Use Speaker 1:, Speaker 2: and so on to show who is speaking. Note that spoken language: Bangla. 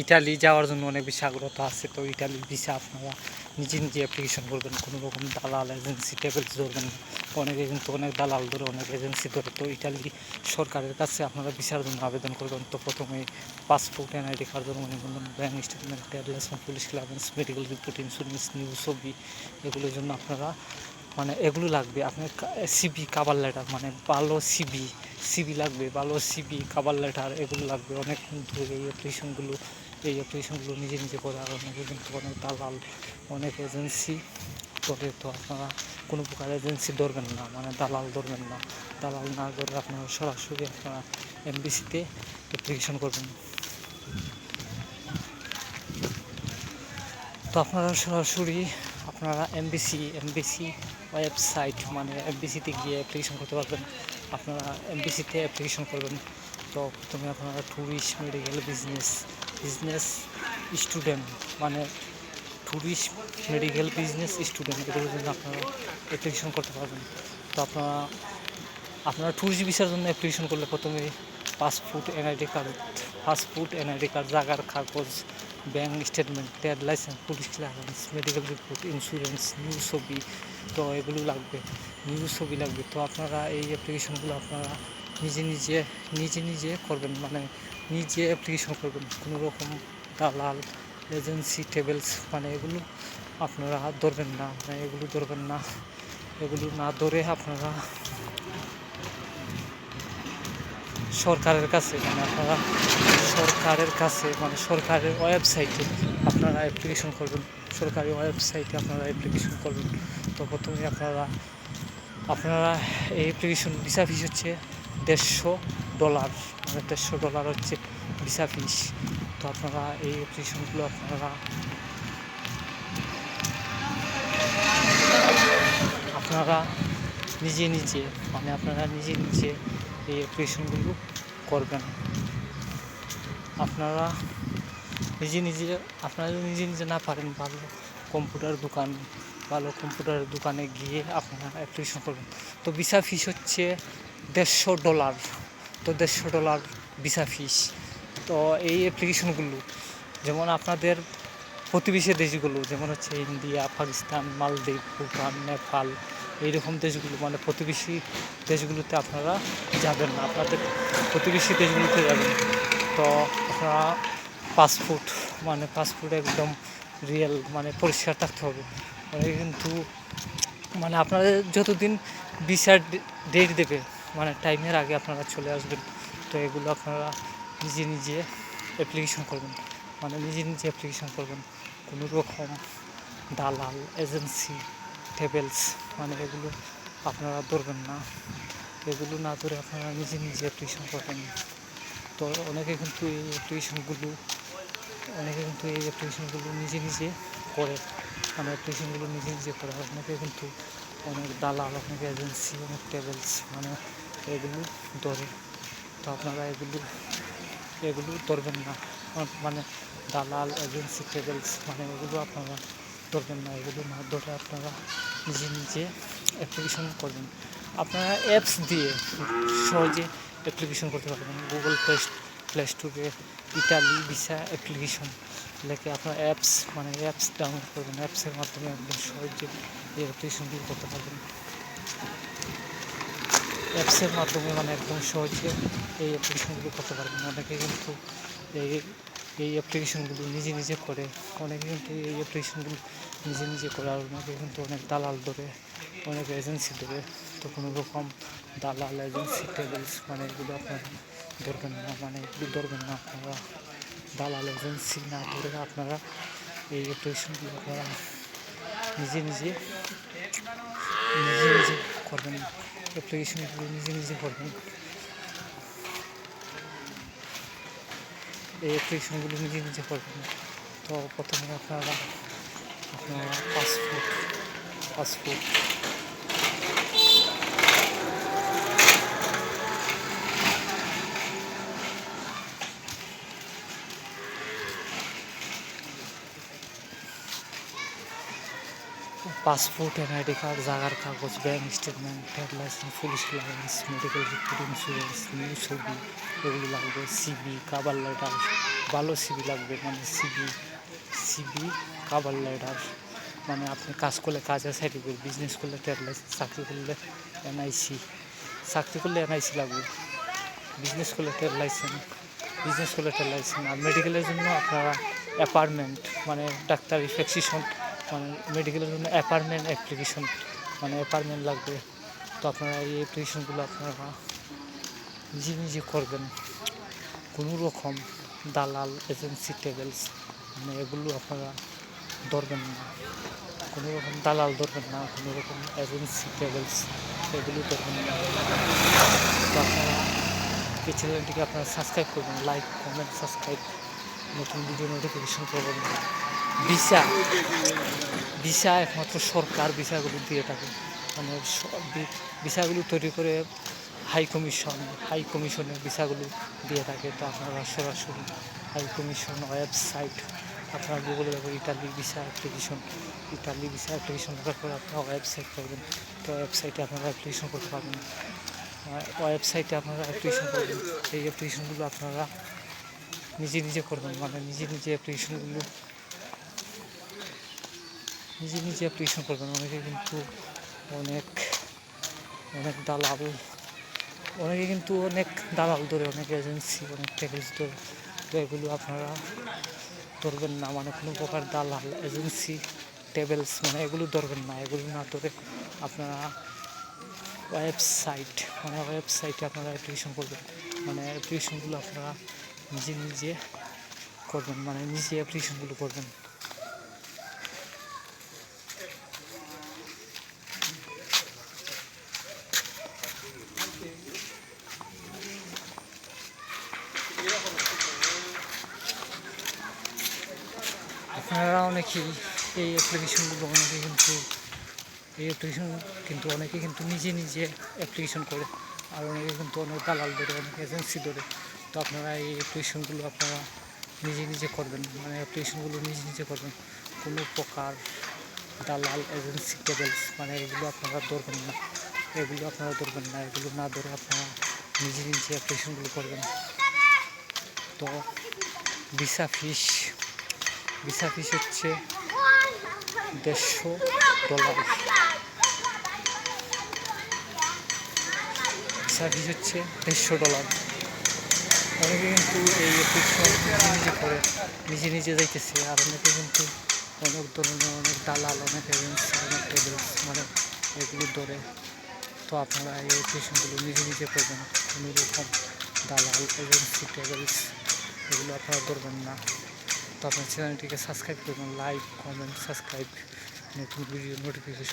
Speaker 1: ইটালি যাওয়ার জন্য অনেক বেশি আগ্রহ আছে। তো ইটালির ভিসা আপনারা নিজে নিজে অ্যাপ্লিকেশন করবেন, কোনো রকম দালাল এজেন্সি ট্রাভেলস ধরবেন না। অনেকে কিন্তু অনেক দালাল ধরে, অনেক এজেন্সি ধরে। তো ইটালি সরকারের কাছে আপনারা ভিসার জন্য আবেদন করবেন। তো প্রথমে পাসপোর্ট, এনআইডি কার্ড, জন্ম নিবন্ধন, bank statement, trade licence, police clearance, medical report, insurance, news, ছবি, এগুলোর জন্য আপনারা এগুলো লাগবে। আপনার সিবি, কাভার লেটার, ভালো সিবি লাগবে, ভালো সিবি, কাভার লেটার, এগুলো লাগবে। অনেক কিন্তু এই অ্যাপ্লিকেশনগুলো নিজে নিজে করে, আর অনেকে কিন্তু অনেক দালাল, অনেক এজেন্সি করে। তো আপনারা কোনো প্রকার এজেন্সি ধরবেন না, দালাল ধরবেন না। দালাল না ধরে আপনারা সরাসরি আপনারা এমবিসিতে অ্যাপ্লিকেশন করবেন। তো আপনারা সরাসরি এমবিসি ওয়েবসাইট এমবিসিতে গিয়ে অ্যাপ্লিকেশন করতে পারবেন। আপনারা এমবিসিতে অ্যাপ্লিকেশন করবেন। তো প্রথমে আপনারা tourist, medical, business student, tourist, medical, business student, এগুলোর জন্য আপনারা অ্যাপ্লিকেশন করতে পারবেন। তো আপনারা ট্যুরিস্ট ভিসার জন্য অ্যাপ্লিকেশন করলে প্রথমে পাসপোর্ট, এনআইডি কার্ড, জায়গার কাগজ, bank statement, trade licence, police clearance, medical report, insurance, news, ছবি, তো এগুলো লাগবে, নিউজ ছবি লাগবে। তো আপনারা এই অ্যাপ্লিকেশনগুলো আপনারা নিজে নিজে করবেন, নিজে অ্যাপ্লিকেশন করবেন। কোনো রকম দালাল এজেন্সি ট্রাভেলস এগুলো আপনারা ধরবেন না, এগুলো না ধরে আপনারা সরকারের কাছে সরকারের ওয়েবসাইটে আপনারা অ্যাপ্লিকেশন করবেন। সরকারি ওয়েবসাইটে আপনারা অ্যাপ্লিকেশন করবেন। তো প্রথমে আপনারা এই অ্যাপ্লিকেশন ভিসা ফিস হচ্ছে $150, $150 হচ্ছে ভিসা ফিস। তো আপনারা এই অ্যাপ্লিকেশনগুলো আপনারা নিজে নিজে এই অ্যাপ্লিকেশনগুলো করবেন। আপনারা যদি নিজে নিজে না পারেন, ভালো কম্পিউটার দোকানে গিয়ে আপনারা অ্যাপ্লিকেশন করবেন। তো ভিসা ফিস হচ্ছে $150। তো $150 ভিসা ফিস। তো এই অ্যাপ্লিকেশনগুলো যেমন আপনাদের প্রতিবেশী দেশগুলো, যেমন হচ্ছে ইন্ডিয়া, পাকিস্তান, মালদ্বীপ, ভুটান, নেপাল, এইরকম দেশগুলো প্রতিবেশী দেশগুলোতে আপনারা যাবেন না, আপনাদের প্রতিবেশী দেশগুলোতে যাবেন। তো আপনারা পাসপোর্ট একদম রিয়েল, পরিষ্কার থাকতে হবে। কিন্তু আপনাদের যতদিন ভিসার ডেট দেবে, টাইমের আগে আপনারা চলে আসবেন। তো এগুলো আপনারা নিজে নিজে অ্যাপ্লিকেশন করবেন, কোনো রকম দালাল এজেন্সি ট্রাভেলস এগুলো আপনারা ধরবেন না। এগুলো না ধরে আপনারা নিজে নিজে অ্যাপ্লিকেশন করবেন। তো অনেকে কিন্তু এই অ্যাপ্লিকেশনগুলো নিজে নিজে করে, অনেকে কিন্তু অনেক দালাল, অনেক এজেন্সি, অনেক ট্রাভেলস এগুলো ধরে। তো আপনারা এগুলো ধরবেন না, দালাল এজেন্সি ট্রাভেলস এগুলো আপনারা ধরবেন না। এগুলো না ধরে আপনারা নিজে নিজে অ্যাপ্লিকেশন করবেন। আপনারা অ্যাপস দিয়ে সহজে অ্যাপ্লিকেশন করতে পারবেন। গুগল প্লে স্টোরে ইটালি ভিসা অ্যাপ্লিকেশন লেখে আপনার অ্যাপস ডাউনলোড করবেন। অ্যাপসের মাধ্যমে একদম সহজে এই অ্যাপ্লিকেশনগুলো করতে পারবেন। একদম সহজে এই অ্যাপ্লিকেশনগুলো করতে পারবেন। অনেকে কিন্তু এই অ্যাপ্লিকেশনগুলো নিজে নিজে করে, আর অনেকে কিন্তু অনেক দালাল ধরে, অনেক এজেন্সি ধরে। তো কোনো রকম দালাল এজেন্সি ট্রাভেলস এগুলো আপনারা ধরবেন না, আপনারা দালাল এজেন্সি না ধরে আপনারা এই অ্যাপ্লিকেশনগুলো আপনারা নিজে নিজে করবেন। অ্যাপ্লিকেশনগুলো নিজে করবেন। এই অ্যাপ্লিকেশনগুলো নিজে করবেন। তো প্রথমে আপনারা পাসপোর্ট এনআইডি কার্ড, জায়গার কাগজ, bank statement, trade licence, police clearance, medical report, insurance, news, ছবি, এগুলো লাগবে। সিবি, কাভার লেটার, ভালো সিবি লাগবে, মানে সিবি কাভার লেটার, মানে আপনি কাজ করলে কাজের সার্টিফিকেট, বিজনেস করলে ট্রেড লাইসেন্স, চাকরি করলে এনআইসি লাগবে, বিজনেস করলে ট্রেড লাইসেন্স, আর মেডিকেলের জন্য আপনারা অ্যাপার্টমেন্ট, মানে ডাক্তারি প্রেসক্রিপশন, মানে মেডিকেলের জন্য অ্যাপার্টমেন্ট অ্যাপ্লিকেশন, মানে অ্যাপার্টমেন্ট লাগবে। তো আপনারা এই অ্যাপ্লিকেশনগুলো আপনারা নিজে করবেন, কোনো রকম দালাল এজেন্সি ট্রাভেলস, মানে এগুলো আপনারা ধরবেন না, কোনো রকম দালাল ধরবেন না, কোনো রকম এজেন্সি ট্রাভেলস এগুলো ধরবেন না। তো আপনারা এই চ্যানেলটিকে আপনারা সাবস্ক্রাইব করবেন, লাইক কমেন্ট সাবস্ক্রাইব, নতুন ভিডিও নোটিফিকেশন করবেন। ভিসা একমাত্র সরকার ভিসাগুলো দিয়ে থাকে, মানে ভিসাগুলো তৈরি করে হাই কমিশনের ভিসাগুলো দিয়ে থাকে। তো আপনারা সরাসরি হাই কমিশন ওয়েবসাইট, আপনারা গুগলে যাবেন ইটালি ভিসা অ্যাপ্লিকেশন করার পরে আপনারা ওয়েবসাইট পাবেন। তো ওয়েবসাইটে আপনারা অ্যাপ্লিকেশন করতে পারবেন, ওয়েবসাইটে আপনারা অ্যাপ্লিকেশন করবেন। এই অ্যাপ্লিকেশনগুলো আপনারা নিজে করবেন, মানে নিজে অ্যাপ্লিকেশন করবেন। অনেকে কিন্তু অনেক দালাল ধরে, অনেক এজেন্সি, অনেক ট্রাভেলস ধরে। তো এগুলো আপনারা ধরবেন না, মানে কোনো প্রকার দালাল এজেন্সি ট্রাভেলস, মানে এগুলো ধরবেন না। এগুলো না ধরে আপনারা ওয়েবসাইটে আপনারা অ্যাপ্লিকেশন করবেন, মানে অ্যাপ্লিকেশনগুলো আপনারা নিজে করবেন, মানে নিজে অ্যাপ্লিকেশনগুলো করবেন। আপনারা অনেকেই এই অ্যাপ্লিকেশনগুলো অনেকে কিন্তু নিজে অ্যাপ্লিকেশন করে, আর অনেকে কিন্তু অনেক দালাল ধরে, অনেক এজেন্সি ধরে। তো আপনারা এই অ্যাপ্লিকেশনগুলো আপনারা নিজে করবেন, মানে অ্যাপ্লিকেশনগুলো নিজে করবেন। কোনো প্রকার দালাল এজেন্সি ট্রাভেলস, মানে এগুলো আপনারা ধরবেন না, এগুলো না ধরে আপনারা নিজে অ্যাপ্লিকেশনগুলো করবেন। তো ভিসা ফিস হচ্ছে $150। ভিসা ফিস হচ্ছে $150। অনেকে কিন্তু এই অ্যাপ্লিকেশন নিজে যাইতেছে, আর অনেকে কিন্তু অনেক ধরনের অনেক দালাল, অনেক এজেন্সি, অনেক ট্রাভেলস, মানে এগুলো ধরে। তো আপনারা এই অ্যাপ্লিকেশনগুলো নিজে করবেন, কোনো রকম দালাল এজেন্সি ট্রাভেলস এগুলো আপনারা ধরবেন না। তো আপনার চ্যানেলটিকে সাবস্ক্রাইব করবেন, লাইক কমেন্ট সাবস্ক্রাইব, নতুন ভিডিও নোটিফিকেশন